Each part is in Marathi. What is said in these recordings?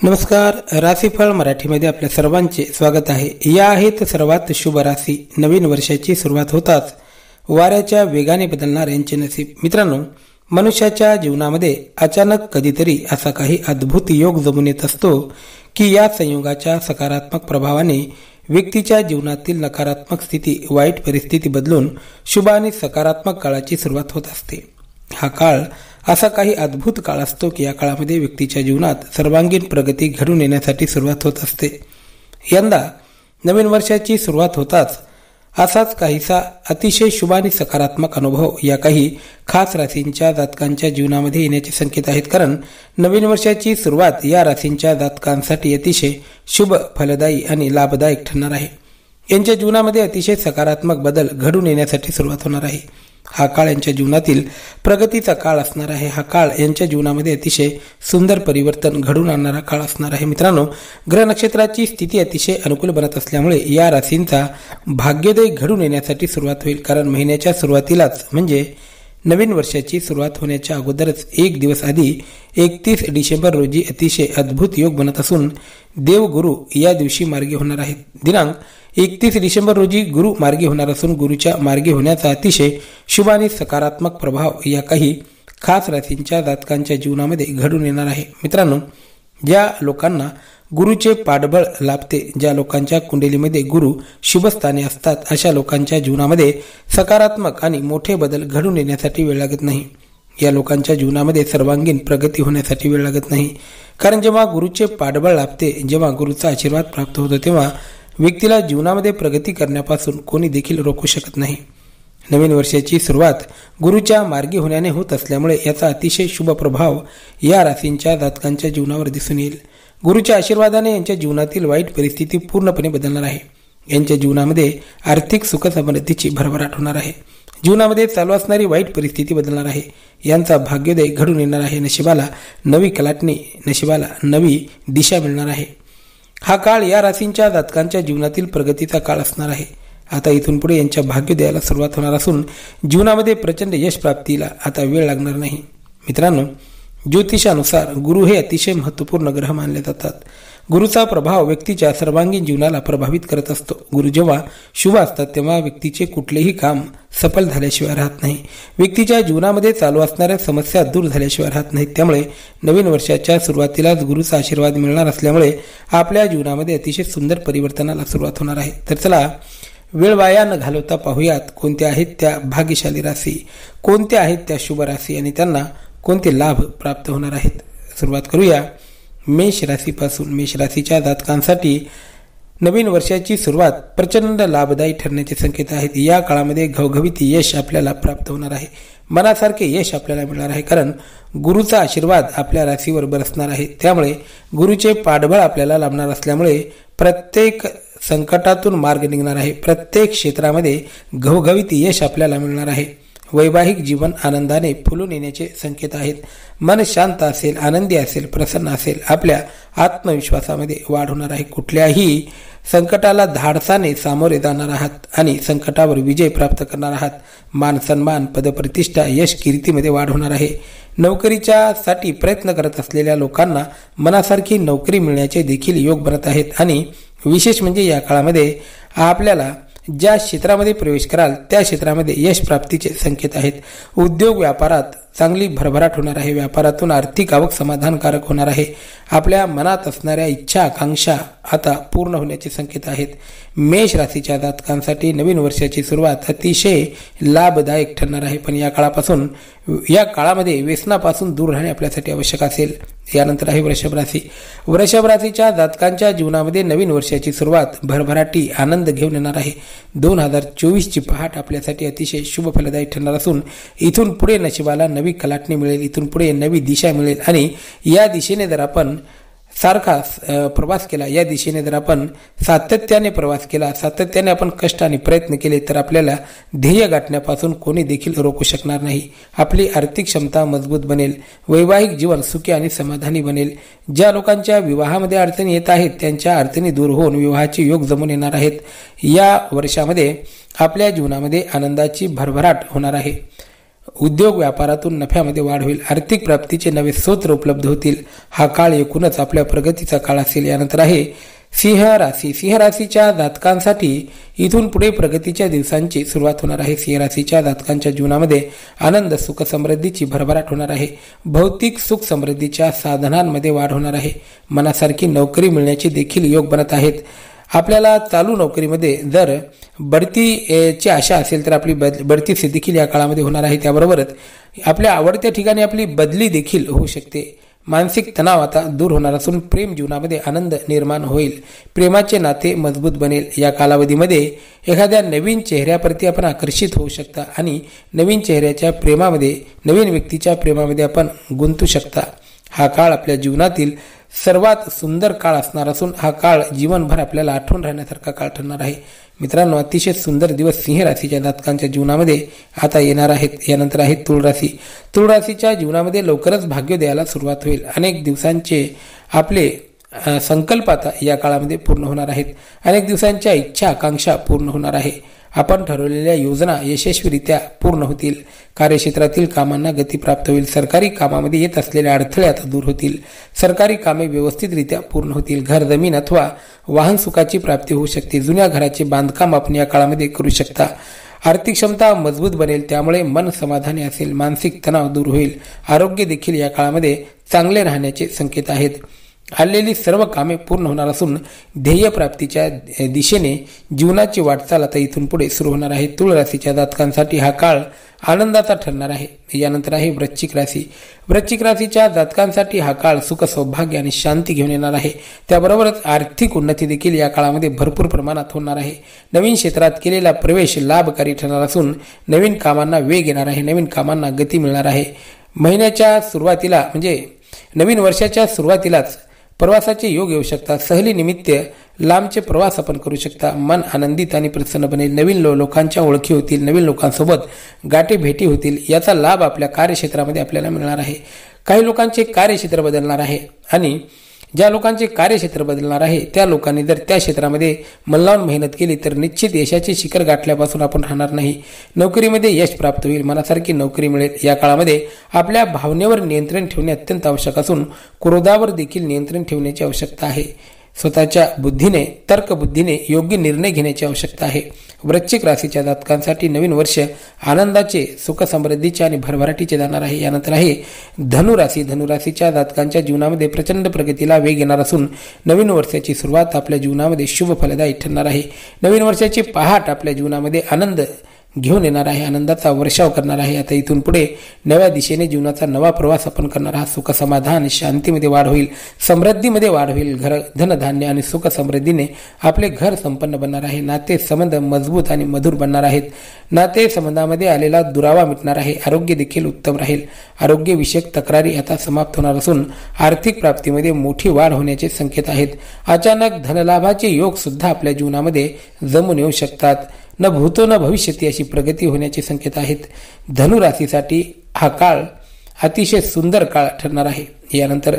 नमस्कार. राशीफळ मराठीमध्ये आपल्या सर्वांचे स्वागत आहे. या आहेत सर्वात शुभ राशी. नवीन वर्षाची सुरुवात होताच वाऱ्याच्या वेगाने बदलणार यांचे नसीब. मित्रांनो, मनुष्याच्या जीवनामध्ये अचानक कधीतरी असा काही अद्भुत योग जमून येत असतो की या संयोगाच्या सकारात्मक प्रभावाने व्यक्तीच्या जीवनातील नकारात्मक स्थिती, वाईट परिस्थिती बदलून शुभ आणि सकारात्मक काळाची सुरुवात होत असते. हा काळ असा काही अद्भुत काळ असतो की या काळामध्ये व्यक्तीच्या जीवनात सर्वांगीण प्रगती घडून येण्यासाठी सुरुवात होत असते. यंदा नवीन वर्षाची सुरुवात होताच असाच काहीसा अतिशय शुभ आणि सकारात्मक अनुभव या काही खास राशींच्या जातकांच्या जीवनामध्ये येण्याचे संकेत आहेत. कारण नवीन वर्षाची सुरुवात या राशींच्या जातकांसाठी अतिशय शुभ, फलदायी आणि लाभदायक ठरणार आहे. यांच्या जीवनामध्ये अतिशय सकारात्मक बदल घडून येण्यासाठी सुरुवात होणार आहे. हा काळ यांच्या जीवनातील प्रगतीचा काळ असणार आहे. हा काळ यांच्या जीवनामध्ये अतिशय सुंदर परिवर्तन घडून आणणारा काळ असणार आहे. मित्रांनो, ग्रह नक्षत्राची स्थिती अतिशय अनुकूल बनत असल्यामुळे या राशींचा भाग्योदय घडून येण्यासाठी सुरुवात होईल. कारण महिन्याच्या सुरुवातीलाच म्हणजे नवीन वर्षाची सुरुवात होण्याच्या अगोदरच एक दिवस आधी 31 डिसेंबर रोजी अतिशय अद्भुत योग बनत असून देवगुरु या दिवशी मार्गी होणार आहेत. दिनांक 31 डिसेंबर रोजी गुरु मार्गी होणार असून गुरुच्या मार्गी होण्याचा अतिशय शुभ आणि सकारात्मक प्रभाव या काही खास राशींच्या जातकांच्या जीवनामध्ये घडून येणार आहे. मित्रांनो, ज्या लोकांना गुरुचे पाठबळ लाभते, ज्या लोकांच्या कुंडलीमध्ये गुरु शुभस्थानी असतात, अशा लोकांच्या जीवनामध्ये सकारात्मक आणि मोठे बदल घडून येण्यासाठी वेळ लागत नाही. या लोकांच्या जीवनामध्ये सर्वांगीण प्रगती होण्यासाठी वेळ लागत नाही. कारण जेव्हा गुरुचे पाठबळ लाभते, जेव्हा गुरुचा आशीर्वाद प्राप्त होतो, तेव्हा व्यक्तीला जीवनामध्ये प्रगती करण्यापासून कोणी देखील रोखू शकत नाही. नवीन वर्षाची सुरुवात गुरुच्या मार्गी होण्याने होत असल्यामुळे याचा अतिशय शुभ प्रभाव या राशींच्या जातकांच्या जीवनावर दिसून येईल. गुरुच्या आशीर्वादाने यांच्या जीवनातील वाईट परिस्थिती पूर्णपणे बदलणार आहे. यांच्या जीवनामध्ये आर्थिक सुख समृद्धीची भरभराट होणार आहे. जीवनामध्ये चालू असणारी वाईट परिस्थिती बदलणार आहे. यांचा भाग्योदय घडून येणार आहे. नशिबाला नवी कलाटणी, नशिबाला नवी दिशा मिळणार आहे. हा काळ या राशींच्या जातकांच्या जीवनातील प्रगतीचा काळ असणार आहे. आता इथून पुढे यांच्या भाग्योदयाला सुरुवात होणार असून जीवनामध्ये प्रचंड यश प्राप्तीला आता वेळ लागणार नाही. मित्रांनो, ज्योतिषानुसार गुरु हे अतिशय महत्त्वपूर्ण ग्रह मानले जातात. गुरुचा प्रभाव व्यक्तीच्या सर्वांगीण जीवनाला प्रभावित करत असतो. गुरु जेव्हा शुभ असतात तेव्हा व्यक्तीचे कुठलेही काम सफल झाल्याशिवाय राहत नाही. व्यक्तीच्या जीवनामध्ये चालू असणाऱ्या समस्या दूर झाल्याशिवाय राहत नाहीत. त्यामुळे नवीन वर्षाच्या सुरुवातीलाच गुरुचा आशीर्वाद मिळणार असल्यामुळे आपल्या जीवनामध्ये अतिशय सुंदर परिवर्तनाला सुरुवात होणार आहे. तर चला, वेळ वाया न घालवता पाहूयात कोणत्या आहेत त्या भाग्यशाली राशी, कोणत्या आहेत त्या शुभ राशी आणि त्यांना कोणते लाभ प्राप्त होणार आहेत. सुरुवात करूया मेष राशीपासून. मेष राशीच्या जातकांसाठी नवीन वर्षाची सुरुवात प्रचंड लाभदायी ठरण्याचे संकेत आहेत. या काळामध्ये घवघवीत यश आपल्याला प्राप्त होणार आहे. मनासारखे यश आपल्याला मिळणार आहे. कारण गुरुचा आशीर्वाद आपल्या राशीवर बरसणार आहे. त्यामुळे गुरुचे पाठबळ आपल्याला लाभणार असल्यामुळे प्रत्येक संकटातून मार्ग निघणार आहे. प्रत्येक क्षेत्रामध्ये घवघवीत यश आपल्याला मिळणार आहे. वैवाहिक जीवन आनंदाने फुलून येण्याचे संकेत आहेत. मन शांत असेल, आनंदी असेल, प्रसन्न असेल. आपल्या आत्मविश्वासामध्ये वाढ होणार आहे. कुठल्याही संकटाला धाडसाने सामोरे जाणार आहात आणि संकटावर विजय प्राप्त करणार आहात. मान सन्मान, पदप्रतिष्ठा, यश, कीर्तीमध्ये वाढ होणार आहे. नोकरीच्या साठी प्रयत्न करत असलेल्या लोकांना मनासारखी नोकरी मिळण्याचे देखील योग बनत आहेत. आणि विशेष म्हणजे या काळामध्ये आपल्याला ज्या क्षेत्रामध्ये प्रवेश कराल त्या क्षेत्रामध्ये यश प्राप्तीचे संकेत आहेत. उद्योग व्यापारात चांगली भरभराट होणार आहे. व्यापारातून आर्थिक आवक समाधानकारक होणार आहे. आपल्या मनात असणाऱ्या इच्छा, आकांक्षा आता पूर्ण होण्याचे संकेत आहेत. मेष राशीच्या जातकांसाठी नवीन वर्षाची सुरुवात अतिशय लाभदायक ठरणार आहे. पण या काळामध्ये व्यसनापासून दूर राहणे आपल्यासाठी आवश्यक असेल. यानंतर आहे वृषभ राशी. वृषभ राशीच्या जातकांच्या जीवनामध्ये नवीन वर्षाची सुरुवात भरभराटी, आनंद घेऊन येणार आहे. 2024ची पहाट आपल्यासाठी अतिशय शुभ फलदायी ठरणार असून इथून पुढे नशिबाला नवी कलाटणी मिळेल. इथून पुढे नवी दिशा मिळेल आणि या दिशेने जर आपण सारखा प्रवास केला, या दिशेने जर आपण सातत्याने प्रवास केला, सातत्याने आपण कष्ट आणि प्रयत्न केले तर आपल्याला ध्येय गाठण्यापासून कोणी देखील रोखू शकणार नाही. आपली आर्थिक क्षमता मजबूत बनेल. वैवाहिक जीवन सुखी आणि समाधानी बनेल. ज्या लोकांच्या विवाहामध्ये अडचणी येत आहेत त्यांच्या अडचणी दूर होऊन विवाहाचे योग जमून येणार आहेत. या वर्षामध्ये आपल्या जीवनामध्ये आनंदाची भरभराट होणार आहे. उद्योग व्यापारातून नफ्यामध्ये वाढ होईल. आर्थिक प्राप्तीचे नवे स्रोत उपलब्ध होतील. हा काळ एकूणच आपल्या प्रगतीचा काळ असेल. यानंतर आहे सिंह राशी. सिंह राशीच्या जातकांसाठी इथून पुढे प्रगतीच्या दिवसांची सुरुवात होणार आहे. सिंह राशीच्या जातकांच्या जीवनामध्ये आनंद, सुख, समृद्धीची भरभराट होणार आहे. भौतिक सुख समृद्धीच्या साधनांमध्ये वाढ होणार आहे. मनासारखी नोकरी मिळण्याचे देखील योग बनत आहेत. आपल्याला चालू नोकरीमध्ये जर बढतीची आशा असेल तर आपली बढती देखील या काळामध्ये होणार आहे. त्याबरोबरच आपल्या आवडत्या ठिकाणी आपली बदली देखील होऊ शकते. मानसिक तणाव आता दूर होणार असून प्रेम जीवनामध्ये आनंद निर्माण होईल. प्रेमाचे नाते मजबूत बनेल. या कालावधीमध्ये एखाद्या नवीन चेहऱ्याप्रती आपण आकर्षित होऊ शकता आणि नवीन चेहऱ्याच्या प्रेमामध्ये, नवीन व्यक्तीच्या प्रेमामध्ये आपण गुंतू शकता. हा काळ आपल्या जीवनातील सर्वात सुंदर काळ असणार असून हा काळ जीवनभर आपल्याला आठवण राहण्यासारखा काळ ठरणार आहे. मित्रांनो, अतिशय सुंदर दिवस सिंह राशीच्या जातकांच्या जीवनामध्ये आता येणार आहेत. यानंतर आहे तुळ राशी. तुळ राशीच्या जीवनामध्ये लवकरच भाग्य द्यायला सुरुवात होईल. अनेक दिवसांचे आपले संकल्प आता या काळामध्ये पूर्ण होणार आहेत. अनेक दिवसांच्या इच्छा आकांक्षा पूर्ण होणार आहे. आपण ठरवलेल्या योजना यशस्वीरित्या पूर्ण होतील. कार्यक्षेत्रातील कामांना गती प्राप्त होईल. सरकारी कामामध्ये येत असलेले अडथळे आता दूर होतील. सरकारी कामे व्यवस्थितरित्या पूर्ण होतील. घर, जमीन अथवा वाहन सुखाची प्राप्ती होऊ शकते. जुन्या घराचे बांधकाम आपण या काळामध्ये करू शकता. आर्थिक क्षमता मजबूत बनेल, त्यामुळे मन समाधानी असेल. मानसिक तणाव दूर होईल. आरोग्य देखील या काळामध्ये चांगले राहण्याचे संकेत आहेत. आलेली सर्व कामे पूर्ण होणार असून ध्येय प्राप्तीच्या दिशेने जीवनाची वाटचाल आता इथून पुढे सुरू होणार आहे. तुळ राशीच्या जातकांसाठी हा काळ आनंदाचा ठरणार आहे. यानंतर आहे वृश्चिक राशी. वृश्चिक राशीच्या जातकांसाठी हा काळ सुख, सौभाग्य आणि शांती घेऊन येणार आहे. त्याबरोबरच आर्थिक उन्नती देखील या काळामध्ये भरपूर प्रमाणात होणार आहे. नवीन क्षेत्रात केलेला प्रवेश लाभकारी ठरणार असून नवीन कामांना वेग येणार आहे. नवीन कामांना गती मिळणार आहे. महिन्याच्या सुरुवातीला म्हणजे नवीन वर्षाच्या सुरुवातीलाच प्रवासाचे योग येऊ शकतात. सहली निमित्त लांबचे प्रवास आपण करू शकता. मन आनंदित आणि प्रसन्न बनेल. नवीन लोकांच्या ओळखी होतील. नवीन लोकांसोबत गाठी भेटी होतील. याचा लाभ आपल्या कार्यक्षेत्रामध्ये आपल्याला मिळणार आहे. काही लोकांचे कार्यक्षेत्र बदलणार आहे आणि ज्या लोकांचे कार्यक्षेत्र बदलणार आहे त्या लोकांनी जर त्या क्षेत्रामध्ये मन लावून मेहनत केली तर निश्चित यशाचे शिखर गाठल्यापासून आपण राहणार नाही. नोकरीमध्ये यश प्राप्त होईल. मनासारखी नोकरी मिळेल. या काळामध्ये आपल्या भावनेवर नियंत्रण ठेवणे अत्यंत आवश्यक असून क्रोधावर देखील नियंत्रण ठेवण्याची आवश्यकता आहे. स्वतःच्या बुद्धीने, तर्कबुद्धीने योग्य निर्णय घेण्याची आवश्यकता आहे. वृश्चिक राशीच्या जातकांसाठी नवीन वर्ष आनंदाचे, सुख समृद्धीचे आणि भरभराटीचे जाणार आहे. यानंतर आहे धनुराशी. धनुराशीच्या जातकांच्या जीवनामध्ये प्रचंड प्रगतीला वेग येणार असून नवीन वर्षाची सुरुवात आपल्या जीवनामध्ये शुभ फलदायी ठरणार आहे. नवीन वर्षाची पहाट आपल्या जीवनामध्ये आनंद घेऊन येणार आहे. आनंदाचा वर्षाव करणार आहे. आता इथून पुढे नव्या दिशेने जीवनाचा नवा प्रवास आपण करणार आहात. सुख, समाधान, शांतीमध्ये वाढ होईल. समृद्धीमध्ये वाढ होईल. धनधान्य आणि सुख समृद्धीने आपले घर संपन्न बनणार आहे. नाते संबंध मजबूत आणि मधुर बनणार आहेत. नाते संबंधामध्ये आलेला दुरावा मिटणार आहे. आरोग्य देखील उत्तम राहील. आरोग्यविषयक तक्रारी आता समाप्त होणार असून आर्थिक प्राप्तीमध्ये मोठी वाढ होण्याचे संकेत आहेत. अचानक धनलाभाचे योग सुद्धा आपल्या जीवनामध्ये जमून येऊ शकतात. न भूतो न भविष्यती अशी प्रगती होण्याचे संकेत आहेत. धनुराशीसाठी हा काळ अतिशय सुंदर काळ ठरणार आहे. यानंतर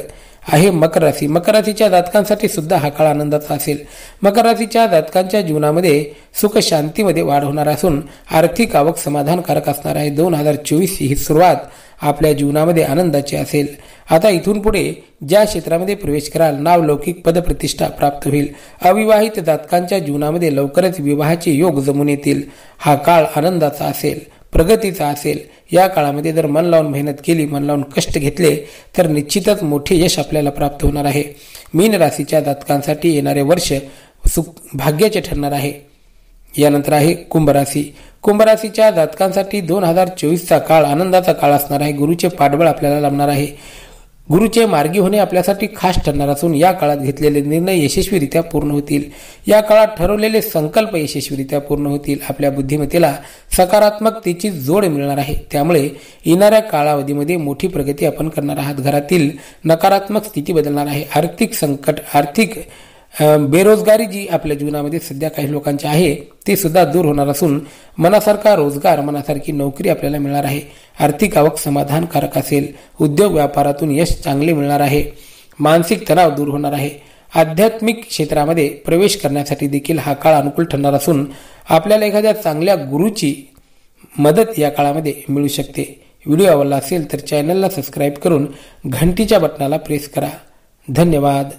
आहे मकर राशी. मकर राशीच्या जातकांसाठी सुद्धा हा काळ आनंदाचा असेल. मकर राशीच्या जातकांच्या जीवनामध्ये सुख शांतीमध्ये वाढ होणार असून आर्थिक आवक समाधानकारक असणार आहे. 2024 ही सुरुवात आपल्या जीवनामध्ये आनंदाची असेल. आता इथून पुढे ज्या क्षेत्रामध्ये प्रवेश कराल नावलौकिक पदप्रतिष्ठा प्राप्त होईल. अविवाहित जातकांच्या जीवनामध्ये लवकरच विवाहाचे योग जमून येतील. हा काळ आनंदाचा असेल, प्रगतीचा असेल. या काळामध्ये जर मन लावून मेहनत केली, मन लावून कष्ट घेतले तर निश्चितच मोठे यश आपल्याला प्राप्त होणार आहे. मीन राशीच्या जातकांसाठी येणारे वर्ष भाग्याचे ठरणार आहे. यानंतर आहे कुंभ राशी. कुंभ राशीच्या जातकांसाठी 2024चा काळ आनंदाचा काळ असणार आहे. गुरुचे पाठबळ आपल्याला लाभणार आहे. गुरुचे मार्गी होणे आपल्यासाठी खास ठरणार असून या काळात घेतलेले निर्णय यशस्वीरित्या पूर्ण होतील. या काळात ठरवलेले संकल्प यशस्वीरित्या पूर्ण होतील. आपल्या बुद्धिमत्तेला सकारात्मकतेची जोड मिळणार आहे. त्यामुळे येणाऱ्या कालावधीमध्ये मोठी प्रगती आपण करणार आहात. घरातील नकारात्मक स्थिती बदलणार आहे. आर्थिक संकट, आर्थिक बेरोजगारी जी आपल्या जीवनामध्ये सध्या काही लोकांची आहे ती सुद्धा दूर होणार असून मनासारखा रोजगार, मनासारखी नोकरी आपल्याला मिळणार आहे. आर्थिक आवक समाधानकारक असेल. उद्योग व्यापारातून यश चांगले मिळणार आहे. मानसिक तणाव दूर होणार आहे. आध्यात्मिक क्षेत्रामध्ये प्रवेश करण्यासाठी देखील हा काळ अनुकूल ठरणार असून आपल्याला एखाद्या चांगल्या गुरुची मदत या काळामध्ये मिळू शकते. व्हिडिओ आवडला असेल तर चॅनलला सबस्क्राईब करून घंटीच्या बटनाला प्रेस करा. धन्यवाद.